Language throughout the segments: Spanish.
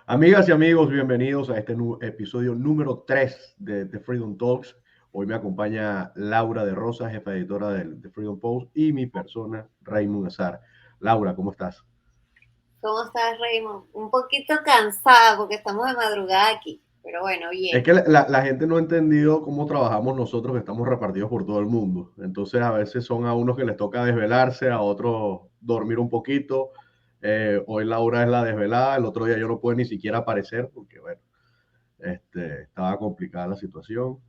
Amigas y amigos, bienvenidos a este episodio número 3 de The Freedom Talks. Hoy me acompaña Laura de Rosa, jefa editora de Freedom Post, y mi persona, Raymond Azar. Laura, ¿cómo estás? ¿Cómo estás, Raymond? Un poquito cansada porque estamos de madrugada aquí, pero bueno, Es bien. que la gente no ha entendido cómo trabajamos nosotros, que estamos repartidos por todo el mundo. Entonces, a veces son a unos que les toca desvelarse, a otros dormir un poquito. Hoy Laura es la desvelada, el otro día yo no pude ni siquiera aparecer porque, bueno, estaba complicada la situación.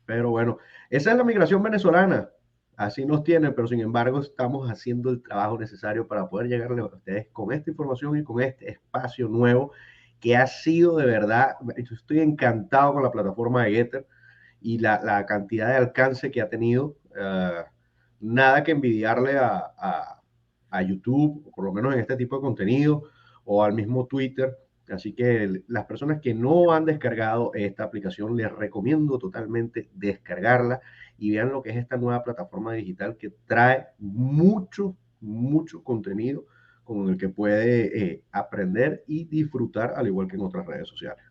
Pero bueno, esa es la migración venezolana. Así nos tienen, pero sin embargo estamos haciendo el trabajo necesario para poder llegarle a ustedes con esta información y con este espacio nuevo que ha sido de verdad. Yo estoy encantado con la plataforma de Getter y la cantidad de alcance que ha tenido. Nada que envidiarle a YouTube, por lo menos en este tipo de contenido, o al mismo Twitter. Así que las personas que no han descargado esta aplicación, les recomiendo totalmente descargarla y vean lo que es esta nueva plataforma digital que trae mucho contenido con el que puede aprender y disfrutar, al igual que en otras redes sociales.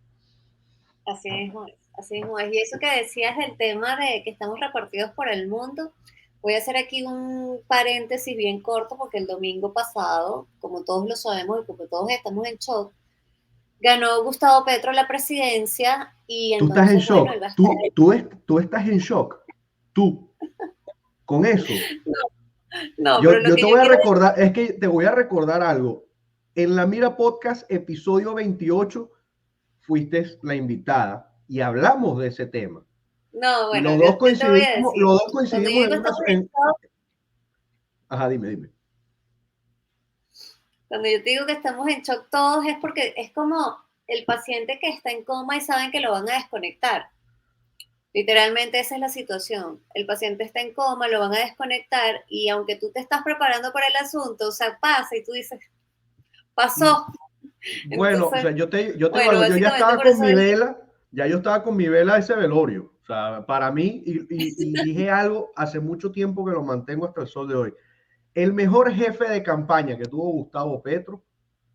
Así mismo es, así mismo es. Y eso que decías del tema de que estamos repartidos por el mundo, voy a hacer aquí un paréntesis bien corto porque el domingo pasado, como todos lo sabemos y como todos estamos en shock, ganó Gustavo Petro la presidencia y Tú estás en entonces, bueno, él shock, va a estar... tú estás en shock, tú, con eso. No, pero Yo, lo yo te que yo voy a quiero recordar, es que te voy a recordar algo. En la Mira Podcast, episodio 28, fuiste la invitada y hablamos de ese tema. No, Y bueno, yo te voy a decir, los dos cuando yo coincidimos en digo una... estamos en shock, Ajá, dime. cuando yo te digo que estamos en shock todos es porque es como el paciente que está en coma y saben que lo van a desconectar. Literalmente esa es la situación. El paciente está en coma, lo van a desconectar y aunque tú te estás preparando para el asunto, o sea, pasa y tú dices, pasó. Bueno, o Entonces, sea, yo te digo bueno, algo, yo ya básicamente estaba por con eso mi vela, ya yo estaba con mi vela de ese velorio. O sea, para mí, y dije algo hace mucho tiempo que lo mantengo hasta el sol de hoy. El mejor jefe de campaña que tuvo Gustavo Petro,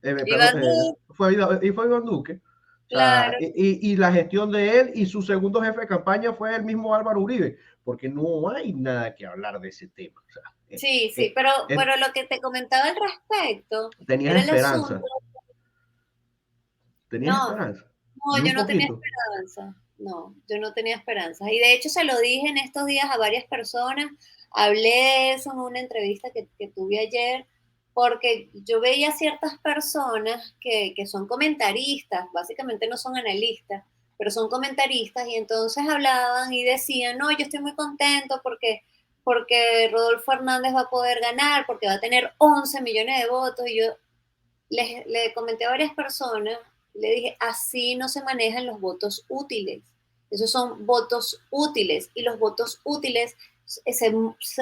Iván Duque, fue Iván Duque. O sea, claro. y la gestión de él y su segundo jefe de campaña fue el mismo Álvaro Uribe, porque no hay nada que hablar de ese tema. O sea, Sí, sí, eh, pero lo que te comentaba al respecto tenías era el asunto. esperanza, tenías No, esperanza, no, ni yo un no tenía poquito. esperanza. No, yo no tenía esperanza. Y de hecho se lo dije en estos días a varias personas. Hablé de eso en una entrevista que tuve ayer, porque yo veía ciertas personas que son comentaristas, básicamente no son analistas, pero son comentaristas, y entonces hablaban y decían, no, yo estoy muy contento porque Rodolfo Hernández va a poder ganar, porque va a tener 11 millones de votos. Y yo le comenté a varias personas, le dije, así no se manejan los votos útiles. Esos son votos útiles y los votos útiles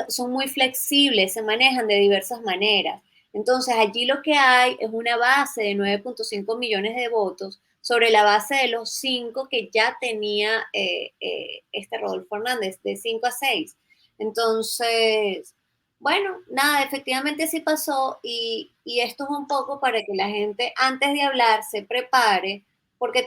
son muy flexibles, se manejan de diversas maneras. Entonces allí lo que hay es una base de 9.5 millones de votos sobre la base de los 5 que ya tenía este Rodolfo Hernández, de 5 a 6. Entonces, bueno, nada, efectivamente sí pasó y esto es un poco para que la gente antes de hablar se prepare, porque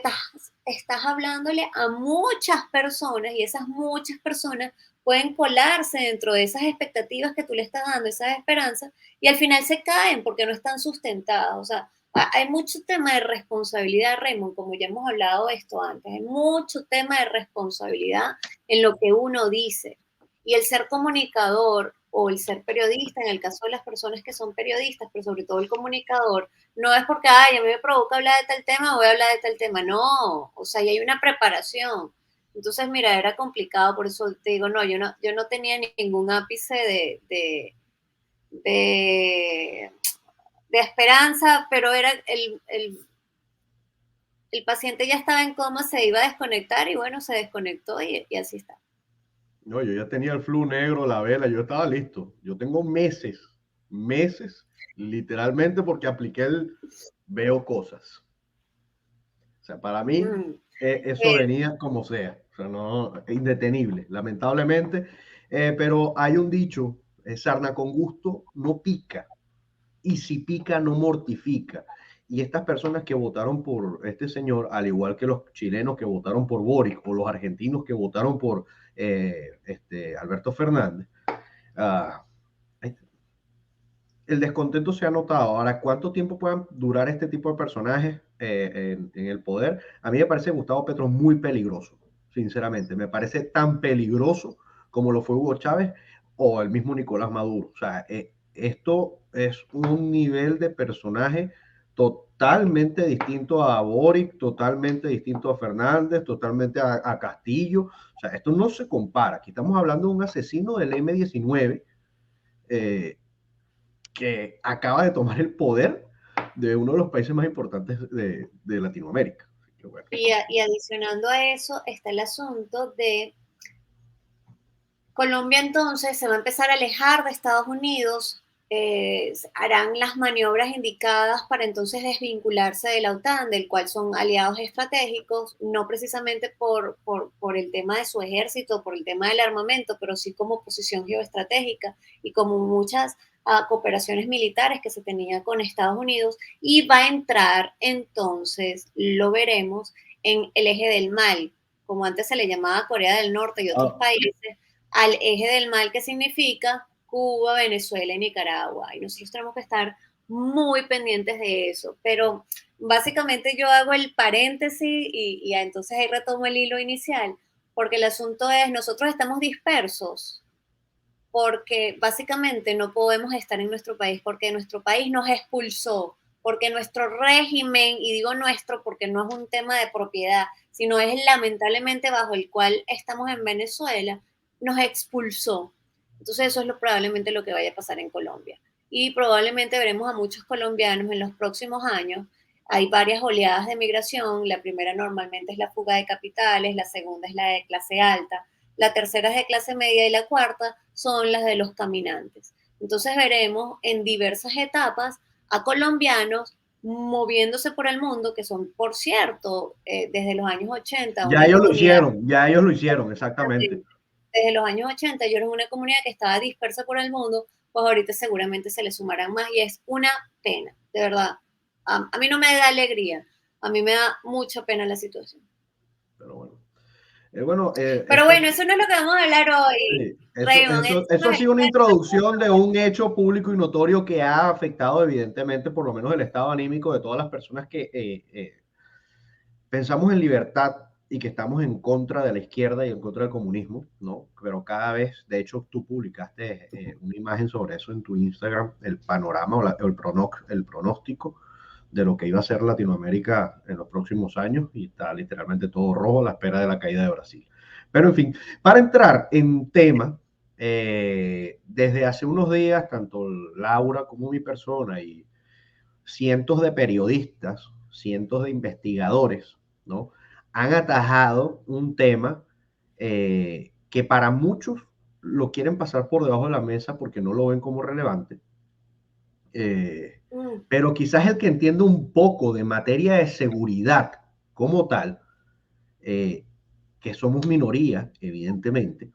estás hablándole a muchas personas y esas muchas personas pueden colarse dentro de esas expectativas que tú le estás dando, esas esperanzas, y al final se caen porque no están sustentadas. O sea, hay mucho tema de responsabilidad, Raymond, como ya hemos hablado de esto antes, hay mucho tema de responsabilidad en lo que uno dice. Y el ser comunicador o el ser periodista, en el caso de las personas que son periodistas, pero sobre todo el comunicador, no es porque, ay, a mí me provoca hablar de tal tema, voy a hablar de tal tema. No, o sea, ya hay una preparación. Entonces, mira, era complicado, por eso te digo, no, yo no tenía ningún ápice de, de esperanza, pero era el paciente ya estaba en coma, se iba a desconectar y bueno, se desconectó y así está. No, yo ya tenía el flu negro, la vela, yo estaba listo. Yo tengo meses, literalmente porque apliqué el veo cosas. O sea, para mí Mm, eso venía como sea, o sea, no, indetenible, lamentablemente. Pero hay un dicho, sarna con gusto no pica, y si pica no mortifica. y estas personas que votaron por este señor, al igual que los chilenos que votaron por Boric o los argentinos que votaron por Alberto Fernández, uh, el descontento se ha notado. Ahora, ¿cuánto tiempo puedan durar este tipo de personajes en el poder? A mí me parece Gustavo Petro muy peligroso, sinceramente. Me parece tan peligroso como lo fue Hugo Chávez o el mismo Nicolás Maduro. O sea, esto es un nivel de personaje totalmente distinto a Boric, totalmente distinto a Fernández, totalmente a Castillo. O sea, esto no se compara. Aquí estamos hablando de un asesino del M-19 que acaba de tomar el poder de uno de los países más importantes de Latinoamérica. Bueno. Y adicionando a eso está el asunto de Colombia entonces se va a empezar a alejar de Estados Unidos, harán las maniobras indicadas para entonces desvincularse de la OTAN, del cual son aliados estratégicos, no precisamente por el tema de su ejército, por el tema del armamento, pero sí como posición geoestratégica y como muchas cooperaciones militares que se tenía con Estados Unidos, y va a entrar entonces, lo veremos, en el eje del mal, como antes se le llamaba Corea del Norte y otros países, al eje del mal, que significa Cuba, Venezuela y Nicaragua. Y nosotros tenemos que estar muy pendientes de eso. Pero básicamente yo hago el paréntesis y entonces ahí retomo el hilo inicial, porque el asunto es, nosotros estamos dispersos, porque básicamente no podemos estar en nuestro país, porque nuestro país nos expulsó, porque nuestro régimen, y digo nuestro porque no es un tema de propiedad, sino es lamentablemente bajo el cual estamos en Venezuela, nos expulsó. Entonces eso es probablemente lo que vaya a pasar en Colombia. Y probablemente veremos a muchos colombianos en los próximos años. Hay varias oleadas de migración. La primera normalmente es la fuga de capitales, la segunda es la de clase alta, la tercera es de clase media y la cuarta son las de los caminantes. Entonces veremos en diversas etapas a colombianos moviéndose por el mundo, que son, por cierto, desde los años 80. Ya ellos lo hicieron, exactamente. Desde los años 80, yo era una comunidad que estaba dispersa por el mundo, pues ahorita seguramente se le sumarán más y es una pena, de verdad. A mí no me da alegría, a mí me da mucha pena la situación. Pero bueno. Pero bueno, eso no es lo que vamos a hablar hoy. Sí, eso ha sido una introducción de un hecho público y notorio que ha afectado evidentemente por lo menos el estado anímico de todas las personas que pensamos en libertad y que estamos en contra de la izquierda y en contra del comunismo, ¿no? Pero cada vez, de hecho, tú publicaste una imagen sobre eso en tu Instagram, el panorama o el pronóstico de lo que iba a ser Latinoamérica en los próximos años, y está literalmente todo rojo a la espera de la caída de Brasil. Pero en fin, para entrar en tema, desde hace unos días, tanto Laura como mi persona y cientos de periodistas, cientos de investigadores, ¿no? Han atajado un tema que para muchos lo quieren pasar por debajo de la mesa porque no lo ven como relevante. Pero quizás el que entiende un poco de materia de seguridad como tal, que somos minoría, evidentemente,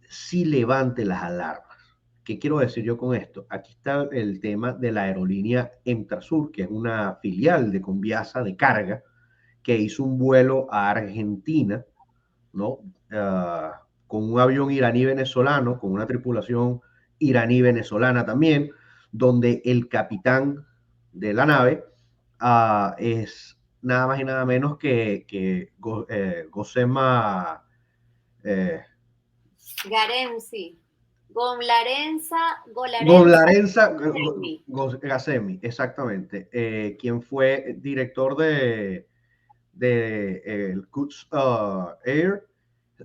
sí levante las alarmas. ¿Qué quiero decir yo con esto? Aquí está el tema de la aerolínea Emtrasur, que es una filial de Conviasa de carga, que hizo un vuelo a Argentina, ¿no? Con un avión iraní-venezolano, con una tripulación iraní-venezolana también, donde el capitán de la nave es nada más y nada menos que Gosema Garenzi. Gacemi, exactamente, quien fue director de el Quds Air,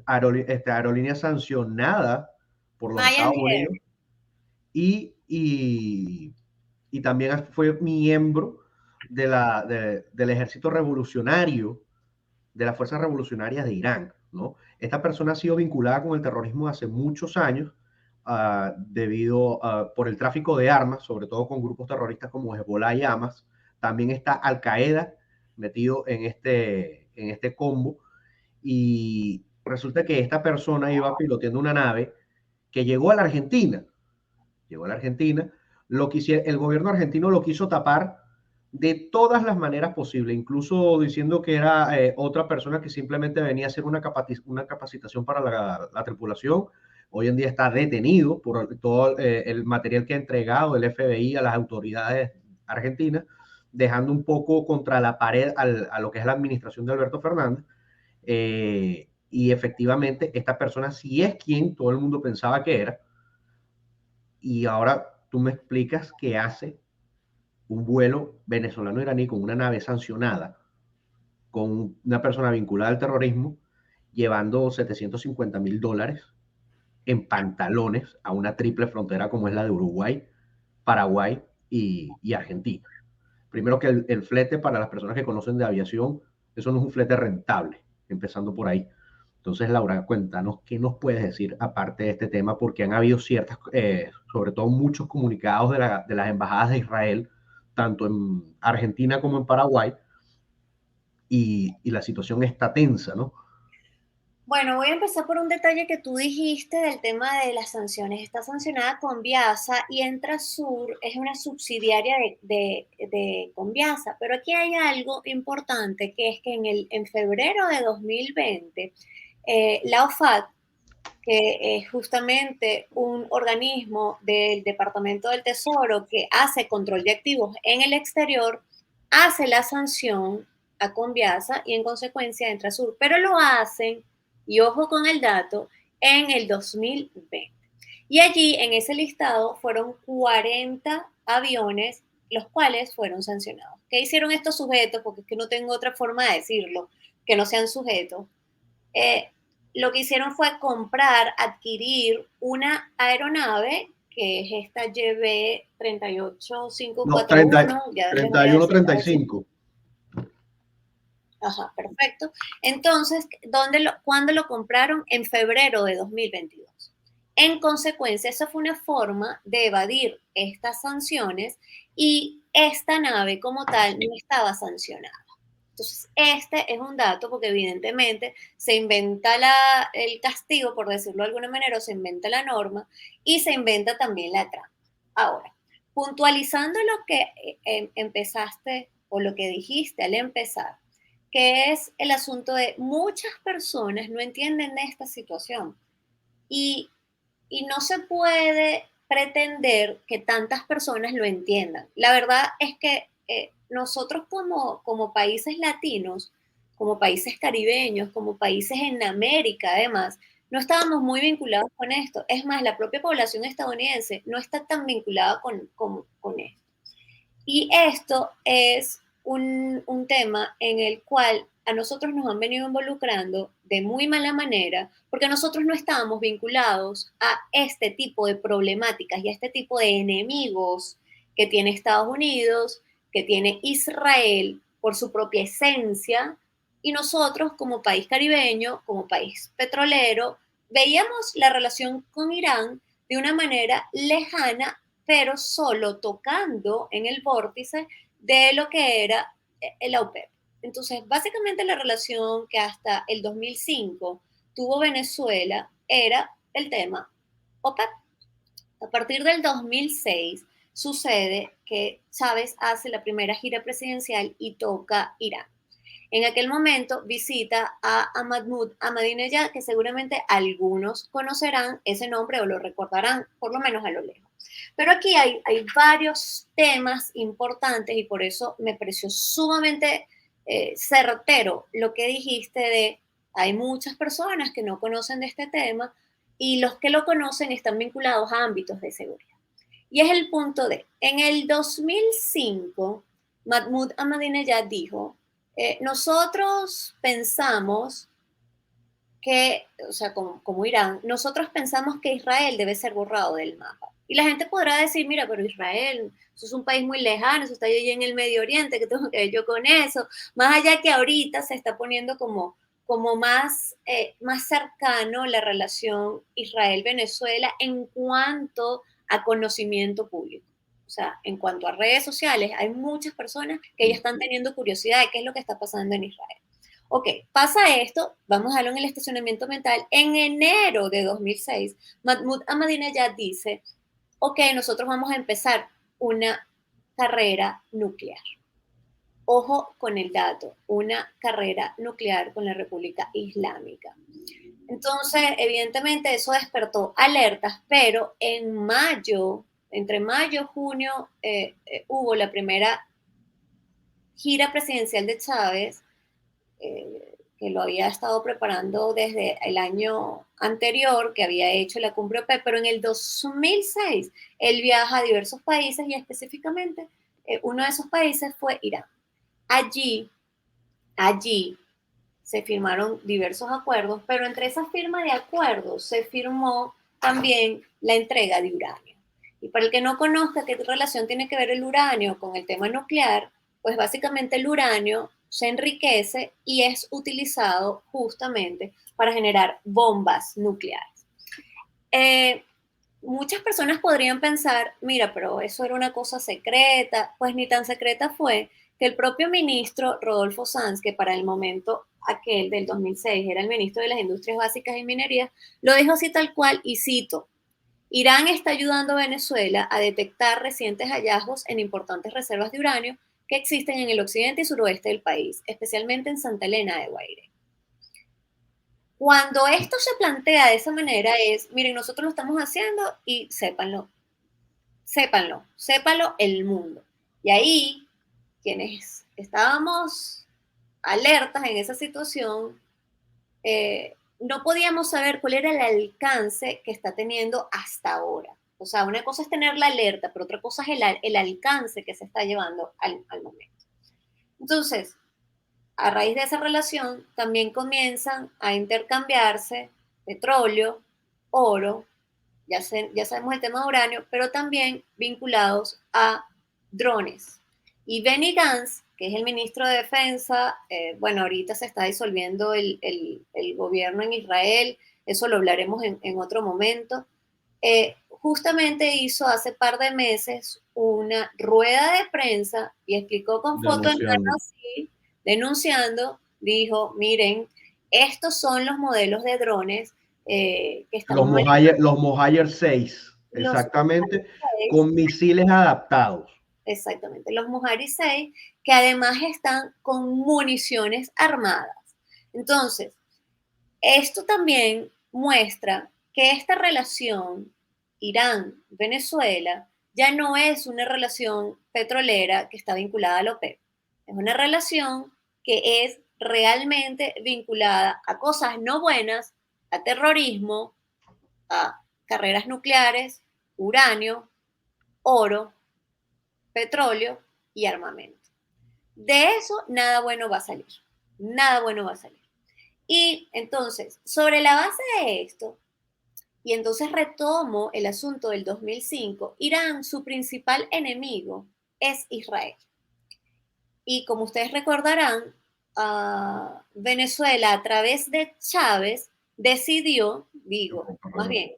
aerolínea sancionada por los Estados Unidos, y también fue miembro del ejército revolucionario, de las fuerzas revolucionarias de Irán, ¿no? Esta persona ha sido vinculada con el terrorismo hace muchos años, por el tráfico de armas, sobre todo con grupos terroristas como Hezbollah y Hamas. También está Al Qaeda metido en este combo, y resulta que esta persona iba piloteando una nave que llegó a la Argentina. El gobierno argentino lo quiso tapar de todas las maneras posibles, incluso diciendo que era otra persona que simplemente venía a hacer una capacitación para la tripulación. Hoy en día está detenido por todo el material que ha entregado el FBI a las autoridades argentinas, dejando un poco contra la pared a lo que es la administración de Alberto Fernández. Y efectivamente, esta persona sí es quien todo el mundo pensaba que era. Y ahora tú me explicas qué hace un vuelo venezolano-iraní con una nave sancionada, con una persona vinculada al terrorismo, llevando $750,000 en pantalones a una triple frontera como es la de Uruguay, Paraguay y Argentina. Primero que el flete, para las personas que conocen de aviación, eso no es un flete rentable, empezando por ahí. Entonces, Laura, cuéntanos qué nos puedes decir aparte de este tema, porque han habido ciertas, sobre todo muchos comunicados de las embajadas de Israel, tanto en Argentina como en Paraguay, y la situación está tensa, ¿no? Bueno, voy a empezar por un detalle que tú dijiste del tema de las sanciones. Está sancionada Conviasa y Entrasur es una subsidiaria de Conviasa, pero aquí hay algo importante que es que en febrero de 2020, la OFAC, que es justamente un organismo del Departamento del Tesoro que hace control de activos en el exterior, hace la sanción a Conviasa y en consecuencia a Entrasur, pero lo hacen, y ojo con el dato, en el 2020. Y allí en ese listado fueron 40 aviones los cuales fueron sancionados. ¿Qué hicieron estos sujetos? Porque es que no tengo otra forma de decirlo, que no sean sujetos. Eh, lo que hicieron fue comprar, adquirir una aeronave, que es esta No, YB38541, ya les voy a 31, decir, a ver si. 35. Ajá, perfecto. Entonces, ¿cuándo lo compraron? En febrero de 2022. En consecuencia, esa fue una forma de evadir estas sanciones y esta nave como tal no estaba sancionada. Entonces, este es un dato porque evidentemente se inventa el castigo, por decirlo de alguna manera, o se inventa la norma y se inventa también la trampa. Ahora, puntualizando lo que empezaste o lo que dijiste al empezar, que es el asunto de muchas personas no entienden de esta situación y, y no se puede pretender que tantas personas lo entiendan. La verdad es que nosotros como países latinos, como países caribeños, como países en América además, no estábamos muy vinculados con esto. Es más, la propia población estadounidense no está tan vinculada con esto. Y esto es un tema en el cual a nosotros nos han venido involucrando de muy mala manera, porque nosotros no estábamos vinculados a este tipo de problemáticas y a este tipo de enemigos que tiene Estados Unidos, que tiene Israel por su propia esencia, y nosotros como país caribeño, como país petrolero, veíamos la relación con Irán de una manera lejana, pero solo tocando en el vórtice de lo que era la OPEP. Entonces, básicamente la relación que hasta el 2005 tuvo Venezuela era el tema OPEP. A partir del 2006 sucede que Chávez hace la primera gira presidencial y toca Irán. En aquel momento visita a Mahmoud Ahmadinejad, que seguramente algunos conocerán ese nombre o lo recordarán, por lo menos a lo lejos. Pero aquí hay varios temas importantes y por eso me pareció sumamente certero lo que dijiste de hay muchas personas que no conocen de este tema y los que lo conocen están vinculados a ámbitos de seguridad. Y es el punto de, en el 2005, Mahmoud Ahmadinejad dijo, nosotros pensamos que, o sea, como Irán, nosotros pensamos que Israel debe ser borrado del mapa. Y la gente podrá decir, mira, pero Israel, eso es un país muy lejano, eso está allí en el Medio Oriente, ¿qué tengo que ver yo con eso? Más allá que ahorita se está poniendo como más cercano la relación Israel-Venezuela en cuanto a conocimiento público. O sea, en cuanto a redes sociales, hay muchas personas que ya están teniendo curiosidad de qué es lo que está pasando en Israel. Ok, pasa esto, vamos a darlo en el estacionamiento mental. En enero de 2006, Mahmoud Ahmadinejad dice, ok, nosotros vamos a empezar una carrera nuclear. ojo con el dato, una carrera nuclear con la República Islámica. Entonces, evidentemente eso despertó alertas, pero en mayo, entre mayo y junio, hubo la primera gira presidencial de Chávez, que lo había estado preparando desde el año anterior, que había hecho la cumbre OPEP, pero en el 2006 él viaja a diversos países y específicamente uno de esos países fue Irán. Allí se firmaron diversos acuerdos, pero entre esas firmas de acuerdos se firmó también la entrega de uranio. Y para el que no conozca qué relación tiene que ver el uranio con el tema nuclear, pues básicamente el uranio se enriquece y es utilizado justamente para generar bombas nucleares. Muchas personas podrían pensar, mira, pero eso era una cosa secreta, pues ni tan secreta fue que el propio ministro Rodolfo Sanz, que para el momento aquel del 2006 era el ministro de las Industrias Básicas y Minería, lo dijo así tal cual y cito, Irán está ayudando a Venezuela a detectar recientes hallazgos en importantes reservas de uranio que existen en el occidente y suroeste del país, especialmente en Santa Elena de Guairé. Cuando esto se plantea de esa manera es, miren, nosotros lo estamos haciendo y sépanlo el mundo. Y ahí, quienes estábamos alertas en esa situación, no podíamos saber cuál era el alcance que está teniendo hasta ahora. O sea, una cosa es tener la alerta, pero otra cosa es el alcance que se está llevando al momento. Entonces, a raíz de esa relación, también comienzan a intercambiarse petróleo, oro, ya sabemos el tema de uranio, pero también vinculados a drones. Y Benny Gantz, que es el ministro de Defensa, bueno, ahorita se está disolviendo el gobierno en Israel, eso lo hablaremos en otro momento, justamente hizo hace par de meses una rueda de prensa y explicó con fotos en mano así, denunciando, dijo, miren, estos son los modelos de drones que estamos los Mohajer 6, exactamente, con misiles adaptados. Exactamente, los Mojari 6, que además están con municiones armadas. Entonces, esto también muestra que esta relación Irán-Venezuela ya no es una relación petrolera que está vinculada a la OPEP. Es una relación que es realmente vinculada a cosas no buenas, a terrorismo, a carreras nucleares, uranio, oro, petróleo y armamento. De eso nada bueno va a salir. Nada bueno va a salir. Y entonces, sobre la base de esto, y entonces retomo el asunto del 2005, Irán, su principal enemigo es Israel. Y como ustedes recordarán, Venezuela a través de Chávez decidió, más bien,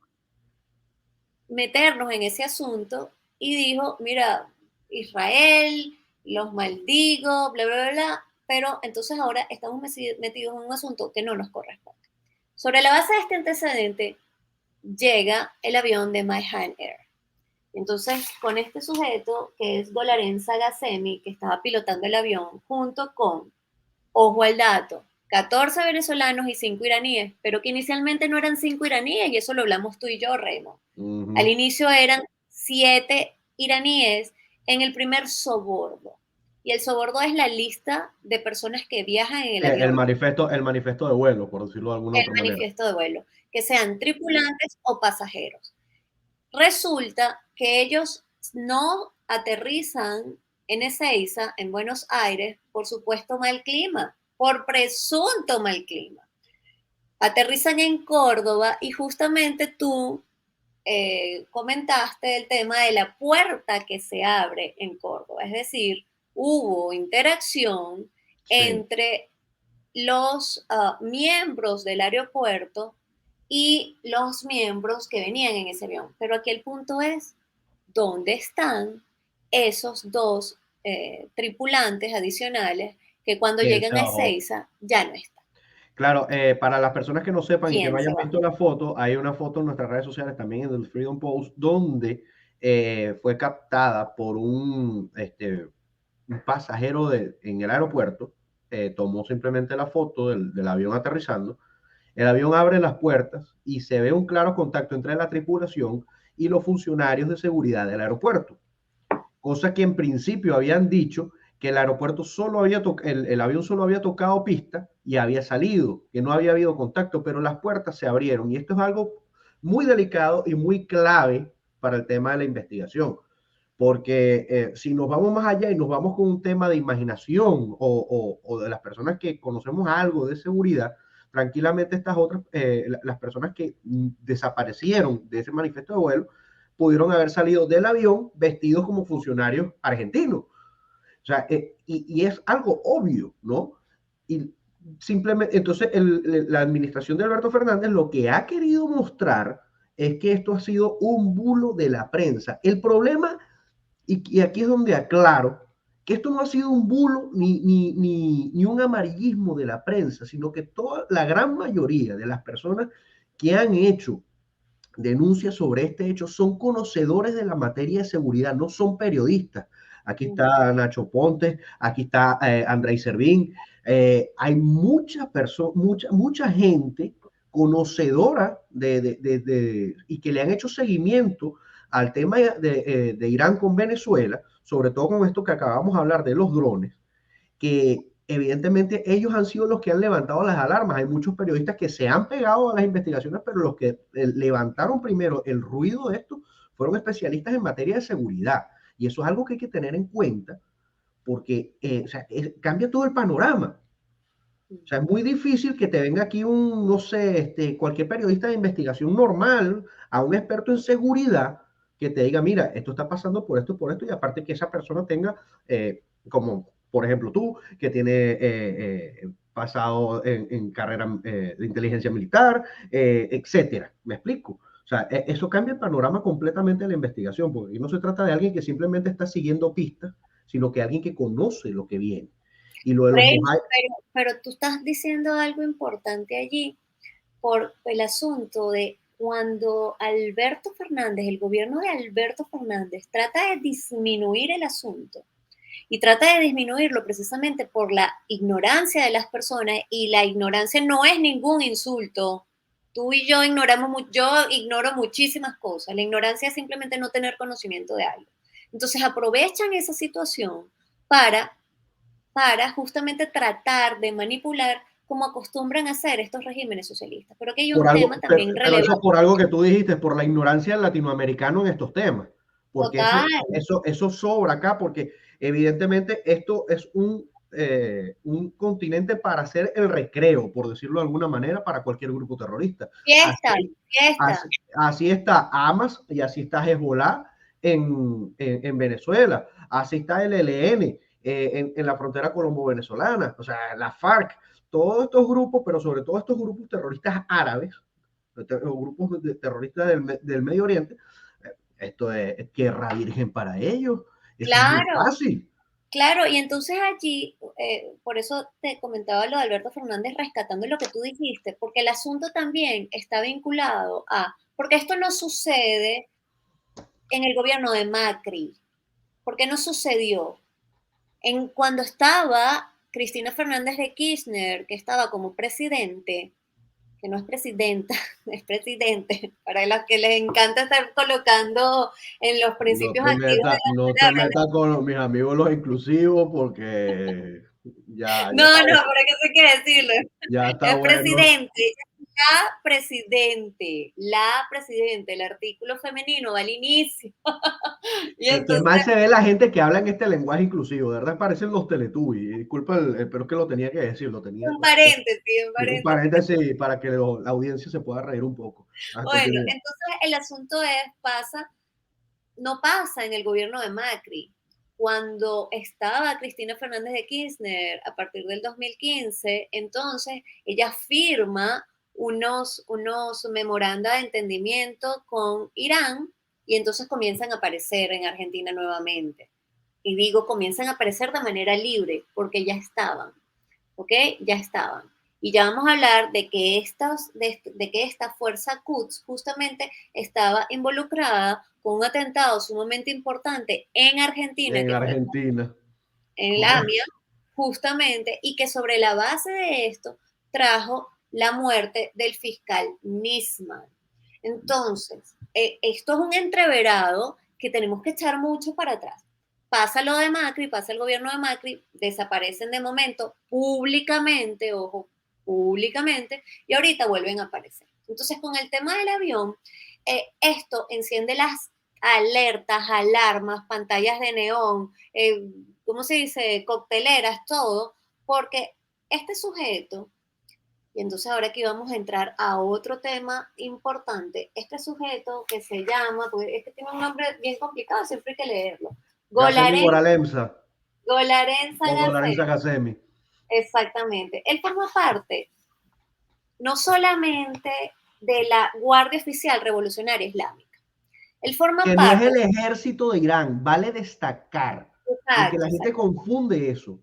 meternos en ese asunto y dijo, mira, Israel, los maldigo, bla, bla, bla, pero entonces ahora estamos metidos en un asunto que no nos corresponde. Sobre la base de este antecedente, llega el avión de Mahan Air. Entonces, con este sujeto, que es Golaren Sagasemi, que estaba pilotando el avión, junto con, ojo al dato, 14 venezolanos y 5 iraníes, pero que inicialmente no eran 5 iraníes, y eso lo hablamos tú y yo, Remo. Al inicio eran 7 iraníes en el primer sobordo. Y el sobordo es la lista de personas que viajan en el avión. El manifiesto de vuelo, por decirlo de alguna otra manera. El manifiesto de vuelo, que sean tripulantes o pasajeros. Resulta que ellos no aterrizan en Ezeiza, en Buenos Aires, por supuesto mal clima, por presunto mal clima. Aterrizan en Córdoba y justamente tú comentaste el tema de la puerta que se abre en Córdoba, es decir, hubo interacción entre los miembros del aeropuerto y los miembros que venían en ese avión. Pero aquí el punto es, ¿dónde están esos dos tripulantes adicionales que cuando llegan a Ezeiza ya no están? Claro, para las personas que no sepan y que no hayan visto la foto, hay una foto en nuestras redes sociales, también en el Freedom Post, donde fue captada por un un pasajero en el aeropuerto tomó simplemente la foto del avión aterrizando. El avión abre las puertas y se ve un claro contacto entre la tripulación y los funcionarios de seguridad del aeropuerto, cosa que en principio habían dicho que el aeropuerto solo había el avión solo había tocado pista y había salido, que no había habido contacto, pero las puertas se abrieron y esto es algo muy delicado y muy clave para el tema de la investigación, porque si nos vamos más allá y nos vamos con un tema de imaginación o de las personas que conocemos algo de seguridad, tranquilamente estas otras, las personas que desaparecieron de ese manifiesto de vuelo, pudieron haber salido del avión vestidos como funcionarios argentinos. O sea, y es algo obvio, ¿no? Y simplemente, entonces, la administración de Alberto Fernández lo que ha querido mostrar es que esto ha sido un bulo de la prensa. El problema, y aquí es donde aclaro, que esto no ha sido un bulo ni un amarillismo de la prensa, sino que toda la gran mayoría de las personas que han hecho denuncias sobre este hecho son conocedores de la materia de seguridad, no son periodistas. Aquí está Nacho Ponte, aquí está Andrei Servín. Hay mucha gente conocedora y que le han hecho seguimiento al tema de Irán con Venezuela, sobre todo con esto que acabamos de hablar de los drones, que evidentemente ellos han sido los que han levantado las alarmas. Hay muchos periodistas que se han pegado a las investigaciones, pero los que levantaron primero el ruido de esto fueron especialistas en materia de seguridad. Y eso es algo que hay que tener en cuenta porque o sea, cambia todo el panorama. O sea, es muy difícil que te venga aquí no sé, cualquier periodista de investigación normal, a un experto en seguridad, que te diga, mira, esto está pasando por esto, y aparte que esa persona tenga, como por ejemplo tú, que tiene pasado en carrera de inteligencia militar, etcétera. ¿Me explico? O sea, eso cambia el panorama completamente de la investigación, porque no se trata de alguien que simplemente está siguiendo pistas, sino que alguien que conoce lo que viene. Y lo de los Mojave, pero tú estás diciendo algo importante allí por el asunto de cuando Alberto Fernández, el gobierno de Alberto Fernández, trata de disminuir el asunto y trata de disminuirlo precisamente por la ignorancia de las personas, y la ignorancia no es ningún insulto. Tú y yo yo ignoro muchísimas cosas. La ignorancia es simplemente no tener conocimiento de algo. Entonces aprovechan esa situación para justamente tratar de manipular como acostumbran a hacer estos regímenes socialistas. Pero que hay por un algo, tema también pero relevante. eso por algo que tú dijiste, por la ignorancia del latinoamericano en estos temas, porque Total. eso sobra acá, porque evidentemente esto es un continente para hacer el recreo, por decirlo de alguna manera, para cualquier grupo terrorista. Fiesta, Así, fiesta. así está Hamas y así está Hezbollah en Venezuela, así está el ELN en la frontera colombo-venezolana, o sea, la FARC, todos estos grupos, pero sobre todo estos grupos terroristas árabes, o grupos terroristas del Medio Oriente, esto es tierra virgen para ellos, eso es muy Claro, fácil. claro. Y entonces allí, por eso te comentaba lo de Alberto Fernández rescatando lo que tú dijiste, porque el asunto también está vinculado porque esto no sucede en el gobierno de Macri, porque no sucedió. Cuando estaba Cristina Fernández de Kirchner, que estaba como presidente, que no es presidenta, es presidente, para los que les encanta estar colocando en los principios activos de No la te palabra. metas con mis amigos los inclusivos porque No, no, pero que sé qué decirlo. ya está Es bueno. presidente, la presidente, el artículo femenino va al inicio. Y Que mal entonces, se ve la gente que habla en este lenguaje inclusivo, de verdad parecen los Teletubbies. Disculpa, pero es que lo tenía que decir, un paréntesis, un un paréntesis. paréntesis para que la audiencia se pueda reír un poco. Bueno, entonces el asunto no pasa en el gobierno de Macri. Cuando estaba Cristina Fernández de Kirchner, a partir del 2015, entonces ella firma unos memoranda de entendimiento con Irán, y entonces comienzan a aparecer en Argentina nuevamente. Y digo, comienzan a aparecer de manera libre, porque ya estaban, ¿ok? Ya estaban. Y ya vamos a hablar de que esta fuerza Quds justamente estaba involucrada con un atentado sumamente importante en Argentina, En que fue Argentina. en la Correcto. AMIA, justamente, y que sobre la base de esto trajo la muerte del fiscal Nisman. Entonces, esto es un entreverado que tenemos que echar mucho para atrás. Pasa lo de Macri, pasa el gobierno de Macri, desaparecen de momento públicamente, ojo, públicamente, y ahorita vuelven a aparecer. Entonces, con el tema del avión, esto enciende las alertas, alarmas, pantallas de neón, ¿cómo se dice? Cocteleras, todo, porque este sujeto, y entonces ahora aquí vamos a entrar a otro tema importante, este sujeto que se llama, pues es que tiene un nombre bien complicado, siempre hay que leerlo, Gacemi Golarenza, Guaralemsa Golarenza o Golarenza Gacemi, Gacemi. exactamente. Él forma parte no solamente de la Guardia Oficial Revolucionaria Islámica, él forma Que no es parte, el ejército de Irán, vale destacar, porque exacto, la gente exacto. confunde eso.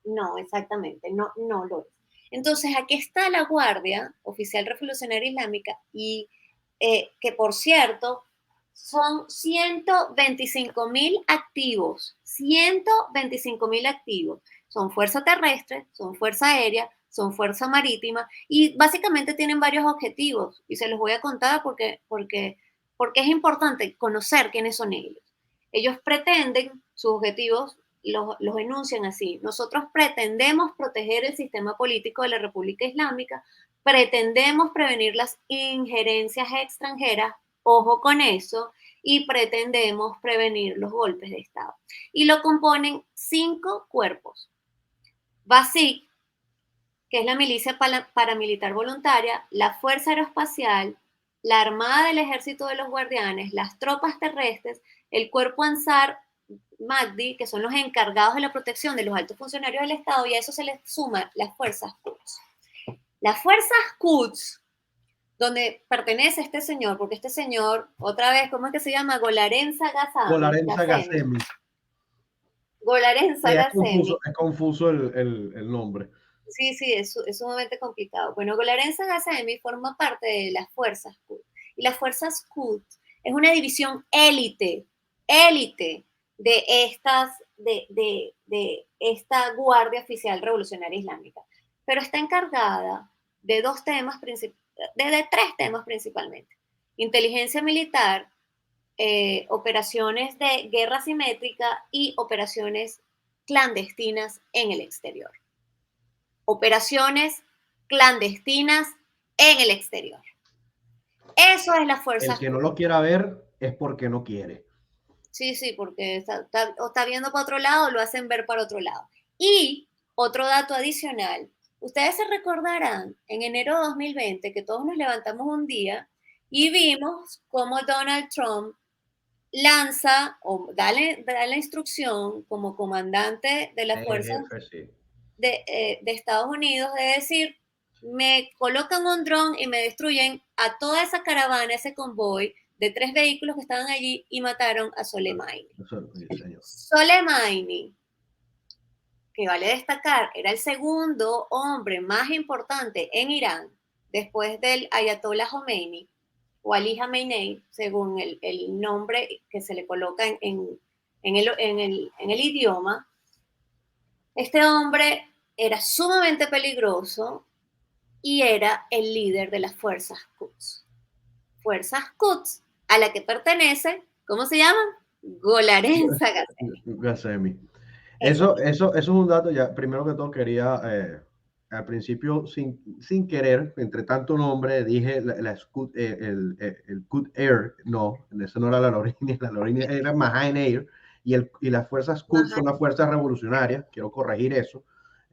No, exactamente, no, no lo es. Entonces, aquí está la Guardia Oficial Revolucionaria Islámica y que, por cierto, son 125.000 activos, 125.000 activos. Son fuerza terrestre, son fuerza aérea, son fuerza marítima y básicamente tienen varios objetivos y se los voy a contar porque es importante conocer quiénes son ellos. Ellos pretenden, sus objetivos los enuncian así. Nosotros pretendemos proteger el sistema político de la República Islámica, pretendemos prevenir las injerencias extranjeras, ojo con eso, y pretendemos prevenir los golpes de Estado. Y lo componen 5 cuerpos. BASIC, que es la milicia paramilitar voluntaria, la Fuerza Aeroespacial, la Armada del Ejército de los Guardianes, las tropas terrestres, el Cuerpo Ansar Magdi, que son los encargados de la protección de los altos funcionarios del Estado, y a eso se les suma las fuerzas Quds. Las fuerzas Quds, donde pertenece este señor, porque este señor, otra vez, ¿cómo es que se llama? Golarenza Golarenza Gacemi. Gacemi. Golarenza Sí, Gacemi. es confuso el nombre. Sí, sí, es sumamente complicado. Bueno, Golarenza Gacemi forma parte de las fuerzas Quds. Y las fuerzas Quds es una división élite de esta Guardia Oficial Revolucionaria Islámica. Pero está encargada de de 3 temas principalmente. Inteligencia militar, operaciones de guerra simétrica y operaciones clandestinas en el exterior. Operaciones clandestinas en el exterior. Eso es la El fuerza. que no lo quiera ver es porque no quiere. Sí, sí, porque está viendo para otro lado, lo hacen ver para otro lado. Y otro dato adicional, ustedes se recordarán en enero de 2020 que todos nos levantamos un día y vimos cómo Donald Trump lanza o da la instrucción como comandante de las fuerzas Jefe, sí. de Estados Unidos de decir, me colocan un dron y me destruyen a toda esa caravana, ese convoy de 3 vehículos que estaban allí y mataron a Soleimani. Eso, sí, señor. Soleimani, que vale destacar, era el segundo hombre más importante en Irán después del Ayatollah Khomeini o Ali Khamenei, según el nombre que se le coloca en el idioma. Este hombre era sumamente peligroso y era el líder de las fuerzas Quds. Fuerzas Quds a la que pertenece, ¿cómo se llaman? Golarenza Gacemi. Gacemi. Eso. Eso es un dato, ya primero que todo quería, al principio sin querer, entre tanto nombre, dije el Cut Air, no, eso no era la aerolínea era Mahan Air, y las fuerzas Cut Ajá. son las fuerzas revolucionarias, quiero corregir eso.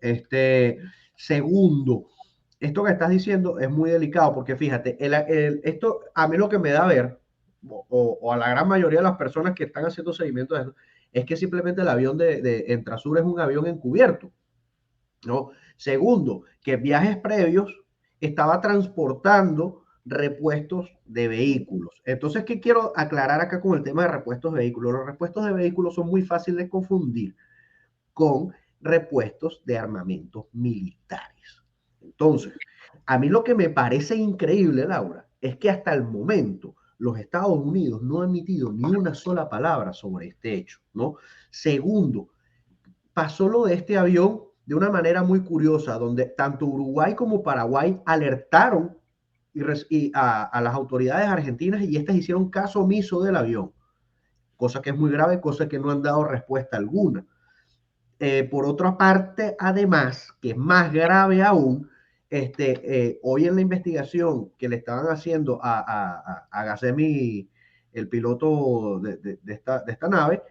Este, segundo, esto que estás diciendo es muy delicado, porque fíjate, esto a mí lo que me da a ver, o a la gran mayoría de las personas que están haciendo seguimiento de esto, es que simplemente el avión de Entrasur es un avión encubierto, ¿no? Segundo, que viajes previos estaba transportando repuestos de vehículos. Entonces, ¿qué quiero aclarar acá con el tema de repuestos de vehículos? Los repuestos de vehículos son muy fáciles de confundir con repuestos de armamentos militares. Entonces, a mí lo que me parece increíble, Laura, es que hasta el momento los Estados Unidos no han emitido ni una sola palabra sobre este hecho, ¿no? Segundo, pasó lo de este avión de una manera muy curiosa, donde tanto Uruguay como Paraguay alertaron a las autoridades argentinas y estas hicieron caso omiso del avión, cosa que es muy grave, cosa que no han dado respuesta alguna. Por otra parte, además, que es más grave aún, hoy en la investigación que le estaban haciendo a Gazemi, el piloto de esta nave,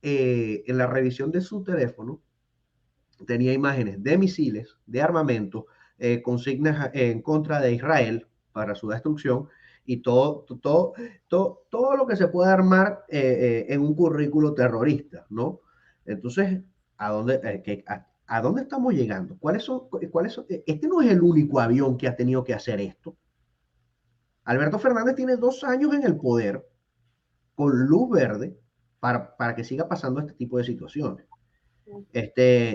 en la revisión de su teléfono, tenía imágenes de misiles, de armamento, consignas en contra de Israel para su destrucción y todo lo que se puede armar en un currículo terrorista, ¿no? Entonces, ¿a dónde estamos llegando? ¿Cuáles son? Este no es el único avión que ha tenido que hacer esto. Alberto Fernández tiene 2 años en el poder con luz verde para que siga pasando este tipo de situaciones.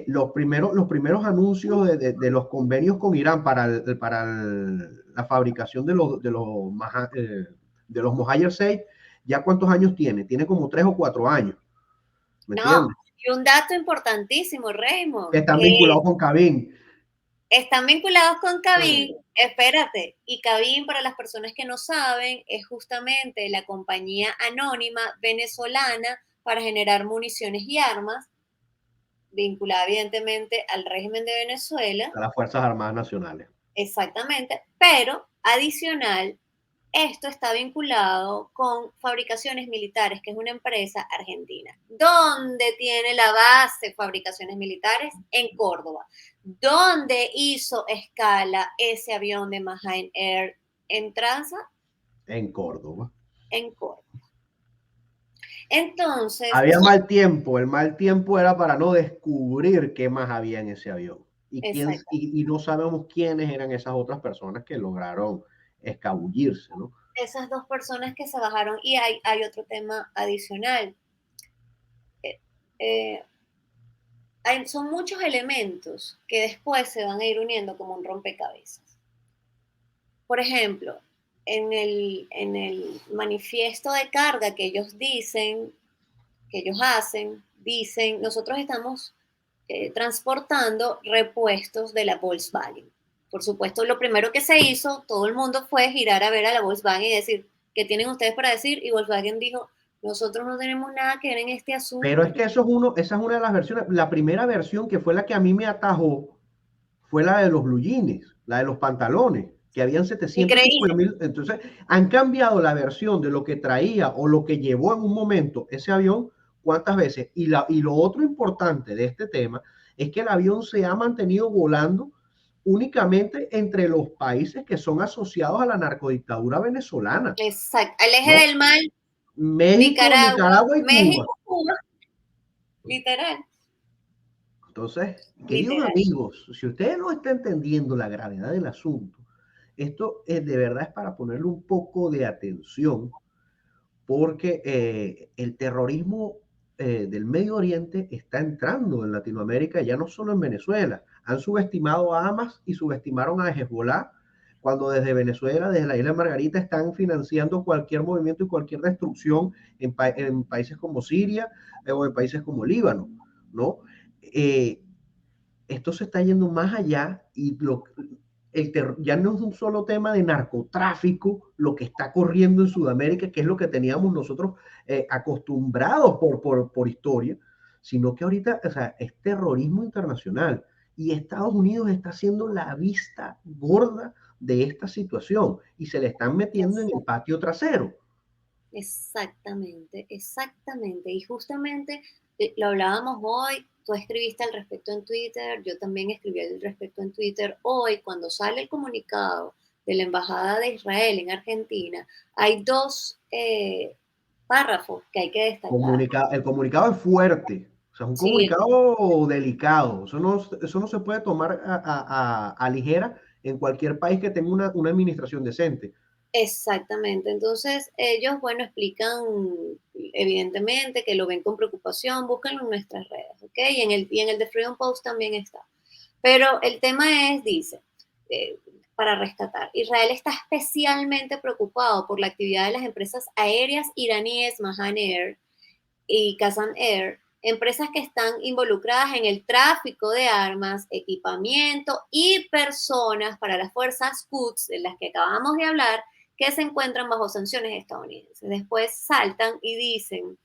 Los primeros anuncios de los convenios con Irán la fabricación de los Mohajer 6, ¿ya cuántos años tiene? Tiene como 3 o 4 años, ¿me No, entiendes? y un dato importantísimo, Raymond, Están que vinculados con Cabin. están vinculados con Cabin, espérate, y Cabin, para las personas que no saben, es justamente la compañía anónima venezolana para generar municiones y armas, vinculada evidentemente al régimen de Venezuela, A las Fuerzas Armadas Nacionales. exactamente, pero adicional, esto está vinculado con Fabricaciones Militares, que es una empresa argentina. ¿Dónde tiene la base Fabricaciones Militares? En Córdoba. ¿Dónde hizo escala ese avión de Mahain Air en Transa? En Córdoba. En Córdoba. Entonces, Había mal tiempo, el mal tiempo era para no descubrir qué más había en ese avión. exacto. Y no sabemos quiénes eran esas otras personas que lograron escabullirse, ¿no? Esas dos personas que se bajaron, y hay otro tema adicional. Eh, eh, son muchos elementos que después se van a ir uniendo como un rompecabezas. Por ejemplo, en el manifiesto de carga que ellos dicen, que ellos hacen, dicen, nosotros estamos transportando repuestos de la Volkswagen. Por supuesto, lo primero que se hizo, todo el mundo fue girar a ver a la Volkswagen y decir, ¿qué tienen ustedes para decir? Y Volkswagen dijo, nosotros no tenemos nada que ver en este Pero asunto. es que esa es una de las versiones. La primera versión que fue la que a mí me atajó fue la de los blue jeans, la de los pantalones, que habían 750 Increíble. mil. Entonces, han cambiado la versión de lo que traía o lo que llevó en un momento ese avión, cuántas veces. Y lo otro importante de este tema es que el avión se ha mantenido volando únicamente entre los países que son asociados a la narcodictadura venezolana, Exacto. Al eje ¿no? del mal, México, Nicaragua, Nicaragua y Cuba. México, Cuba, literal, Entonces, queridos literal. amigos, si ustedes no están entendiendo la gravedad del asunto, esto de verdad es para ponerle un poco de atención, porque el terrorismo del Medio Oriente está entrando en Latinoamérica, ya no solo en Venezuela. Han subestimado a Hamas y subestimaron a Hezbollah, cuando desde Venezuela, desde la isla de Margarita, están financiando cualquier movimiento y cualquier destrucción en países como Siria o en países como Líbano, ¿no? Eh, Esto se está yendo más allá y ya no es un solo tema de narcotráfico lo que está corriendo en Sudamérica, que es lo que teníamos nosotros acostumbrados por historia, sino que ahorita, o sea, es terrorismo internacional y Estados Unidos está haciendo la vista gorda de esta situación y se le están metiendo en el patio trasero. Exactamente, exactamente. Y justamente lo hablábamos hoy, tú escribiste al respecto en Twitter, yo también escribí al respecto en Twitter. Hoy, cuando sale el comunicado de la Embajada de Israel en Argentina, hay dos párrafos que hay que destacar. El comunicado es fuerte, o sea, es un Sí, comunicado delicado. Eso no se puede tomar a ligera en cualquier país que tenga una administración decente. exactamente. Entonces, ellos, bueno, explican evidentemente que lo ven con preocupación, búsquenlo en nuestras redes, ¿ok? Y en el de Freedom Post también está. Pero el tema es, dice, eh, para rescatar, Israel está especialmente preocupado por la actividad de las empresas aéreas iraníes Mahan Air y Kazan Air empresas que están involucradas en el tráfico de armas, equipamiento y personas para las fuerzas Quds, de las que acabamos de hablar, que se encuentran bajo sanciones estadounidenses. Después saltan y dicen,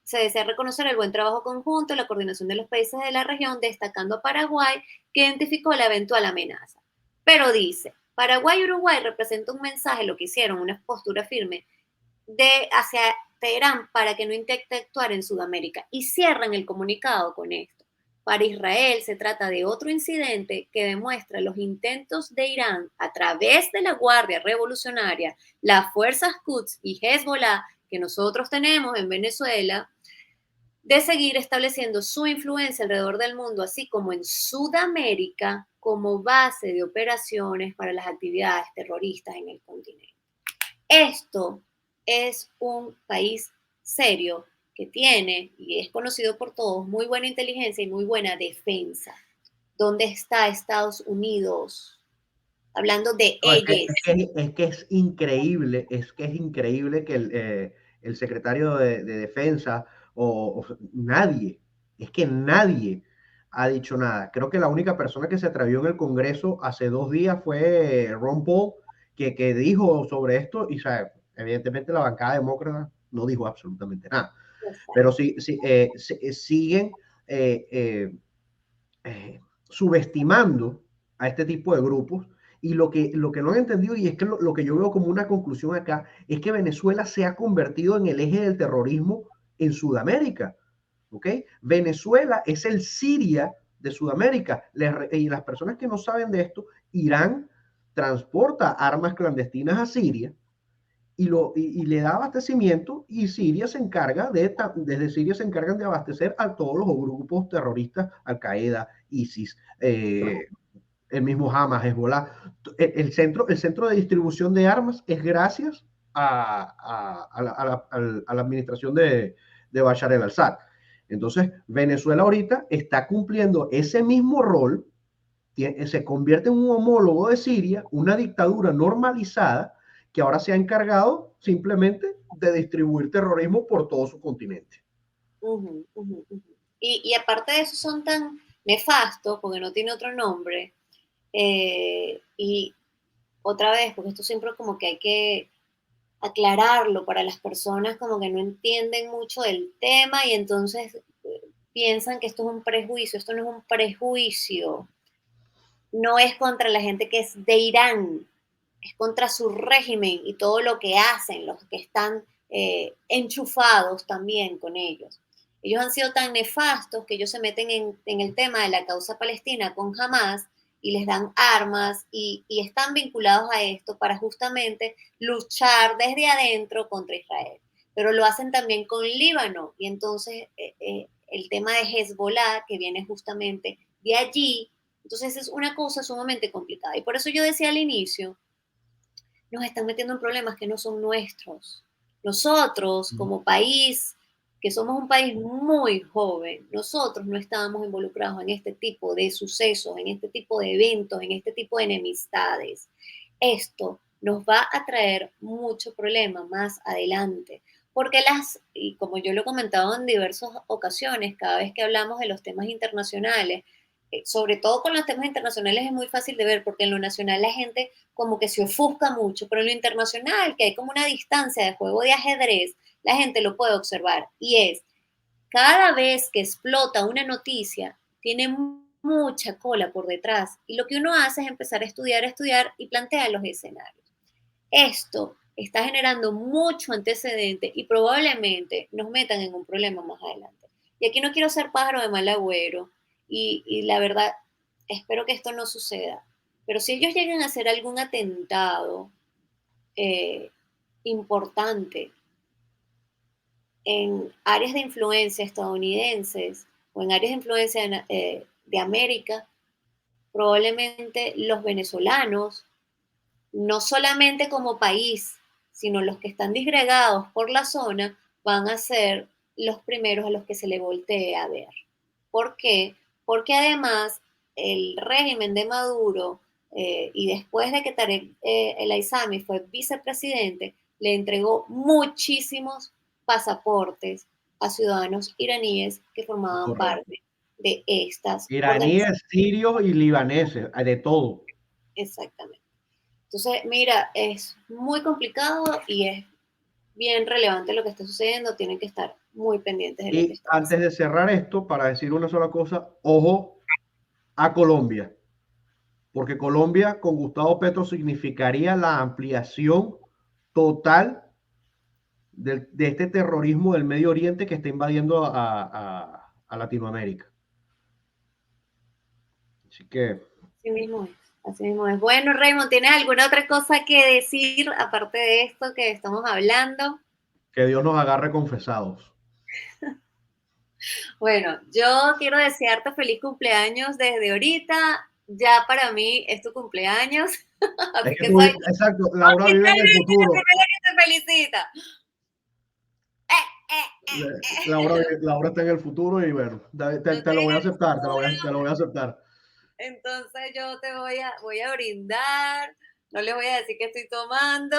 se desea reconocer el buen trabajo conjunto y la coordinación de los países de la región, destacando a Paraguay, que identificó la eventual amenaza. Pero dice, Paraguay y Uruguay representan un mensaje, lo que hicieron, una postura firme, hacia Teherán para que no intente actuar en Sudamérica. Y cierran el comunicado con esto. Para Israel se trata de otro incidente que demuestra los intentos de Irán a través de la Guardia Revolucionaria, las fuerzas Quds y Hezbollah que nosotros tenemos en Venezuela, de seguir estableciendo su influencia alrededor del mundo, así como en Sudamérica, como base de operaciones para las actividades terroristas en el continente. Esto es un país serio que tiene, y es conocido por todos, muy buena inteligencia y muy buena defensa. ¿Dónde está Estados Unidos? Hablando de No, ellos. es que es increíble que el secretario de Defensa o nadie, es que nadie ha dicho nada. Creo que la única persona que se atrevió en el Congreso hace 2 días fue Ron Paul, que dijo sobre esto y, o sea, evidentemente la bancada demócrata no dijo absolutamente nada. Pero sí, sí, siguen eh, eh, subestimando a este tipo de grupos. Y lo que no han entendido, y es que lo que yo veo como una conclusión acá, es que Venezuela se ha convertido en el eje del terrorismo en Sudamérica. ¿Ok? Venezuela es el Siria de Sudamérica. Y las personas que no saben de esto, Irán transporta armas clandestinas a Siria y le da abastecimiento, y Siria se encarga desde Siria se encargan de abastecer a todos los grupos terroristas, Al-Qaeda, ISIS, el mismo Hamas, Hezbollah. El centro de distribución de armas es gracias a la administración de Bashar el-Assad. Entonces, Venezuela ahorita está cumpliendo ese mismo rol, se convierte en un homólogo de Siria, una dictadura normalizada que ahora se ha encargado simplemente de distribuir terrorismo por todo su continente. Y aparte de eso son tan nefastos, porque no tiene otro nombre, y otra vez, porque esto siempre como que hay que aclararlo para las personas como que no entienden mucho del tema y entonces piensan que esto es un prejuicio. Esto no es un prejuicio, no es contra la gente que es de Irán, es contra su régimen y todo lo que hacen, los que están enchufados también con ellos. Ellos han sido tan nefastos que ellos se meten en el tema de la causa palestina con Hamas y les dan armas y están vinculados a esto para justamente luchar desde adentro contra Israel. Pero lo hacen también con Líbano y entonces el tema de Hezbollah, que viene justamente de allí, entonces es una cosa sumamente complicada. Y por eso yo decía al inicio, nos están metiendo en problemas que no son nuestros. Nosotros, como país, que somos un país muy joven, nosotros no estábamos involucrados en este tipo de sucesos, en este tipo de eventos, en este tipo de enemistades. Esto nos va a traer mucho problema más adelante, porque y como yo lo he comentado en diversas ocasiones, cada vez que hablamos de los temas internacionales, sobre todo con los temas internacionales es muy fácil de ver, porque en lo nacional la gente como que se ofusca mucho, pero en lo internacional, que hay como una distancia de juego de ajedrez, la gente lo puede observar. Y es, cada vez que explota una noticia, tiene mucha cola por detrás. Y lo que uno hace es empezar a estudiar y plantear los escenarios. Esto está generando mucho antecedente y probablemente nos metan en un problema más adelante. Y aquí no quiero ser pájaro de mal agüero y la verdad, espero que esto no suceda. Pero si ellos llegan a hacer algún atentado eh, importante en áreas de influencia estadounidenses o en áreas de influencia de América, probablemente los venezolanos, no solamente como país, sino los que están disgregados por la zona, van a ser los primeros a los que se le voltee a ver. ¿Por qué? Porque además el régimen de Maduro, y después de que Tarek El Aissami fue vicepresidente, le entregó muchísimos pasaportes a ciudadanos iraníes que formaban Correcto. parte de estas organizaciones. Iraníes, sirios y libaneses, de todo. Exactamente. Entonces, mira, es muy complicado y es bien relevante lo que está sucediendo. Tienen que estar muy pendientes de lo que Y está antes pasando. de cerrar esto, para decir una sola cosa, ojo a Colombia, porque Colombia con Gustavo Petro significaría la ampliación total de este terrorismo del Medio Oriente que está invadiendo a Latinoamérica. Así que Así mismo es. Así mismo es. Bueno, Raymond, ¿tienes alguna otra cosa que decir aparte de esto que estamos hablando? que Dios nos agarre confesados. Bueno, yo quiero desearte feliz cumpleaños desde ahorita. Ya para mí es tu cumpleaños, Es así que que tú, soy exacto, Laura vive en el la futuro. primera que te felicita. Laura está en el futuro y bueno, Yo te estoy lo en voy a el aceptar, futuro, te lo voy a aceptar. entonces yo te voy a brindar. No les voy a decir que estoy tomando.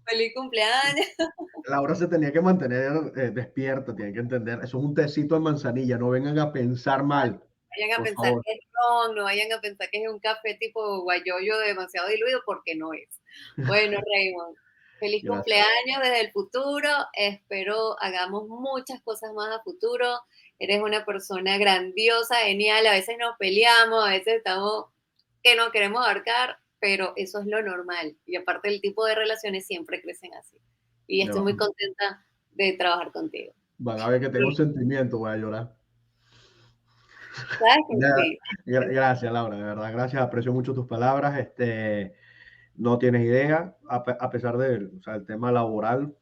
Feliz cumpleaños. Laura se tenía que mantener despierta, tienen que entender. Eso es un tecito de manzanilla, no vengan a pensar mal, Vayan a por pensar favor. que es ron, no vayan a pensar que es un café tipo guayoyo demasiado diluido, porque no es. Bueno, Raymond, feliz Gracias. cumpleaños desde el futuro. Espero hagamos muchas cosas más a futuro. Eres una persona grandiosa, genial. A veces nos peleamos, a veces estamos que no queremos abarcar, pero eso es lo normal. Y aparte, el tipo de relaciones siempre crecen así. Y estoy muy contenta de trabajar contigo. Van a ver que tengo sentimiento, voy a llorar. ¿Sabes que Ya, sí? gracias, Laura, de verdad, gracias, aprecio mucho tus palabras. No tienes idea, a pesar del, o sea, el tema laboral,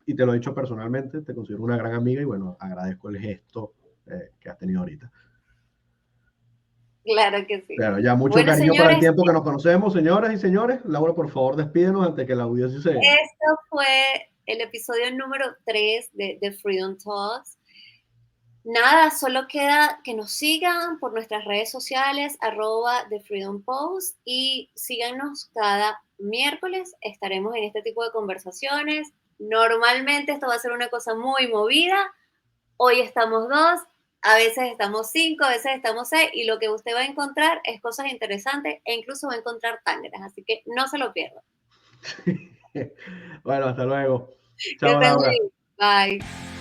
y te lo he dicho personalmente, te considero una gran amiga y bueno, agradezco el gesto que has tenido ahorita. Claro que sí. Pero ya mucho Bueno, cariño para el señores, tiempo que nos conocemos, señoras y señores. Laura, por favor, despídenos antes que la audiencia se... esto fue el episodio número 3 de Freedom Talks. Nada, solo queda que nos sigan por nuestras redes sociales, @The Freedom Post, y síganos cada miércoles. Estaremos en este tipo de conversaciones. Normalmente esto va a ser una cosa muy movida. Hoy estamos 2, a veces estamos 5, a veces estamos 6, y lo que usted va a encontrar es cosas interesantes e incluso va a encontrar tangras, así que no se lo pierda. Bueno, hasta luego. Que Chao, estén Laura. bien. Bye.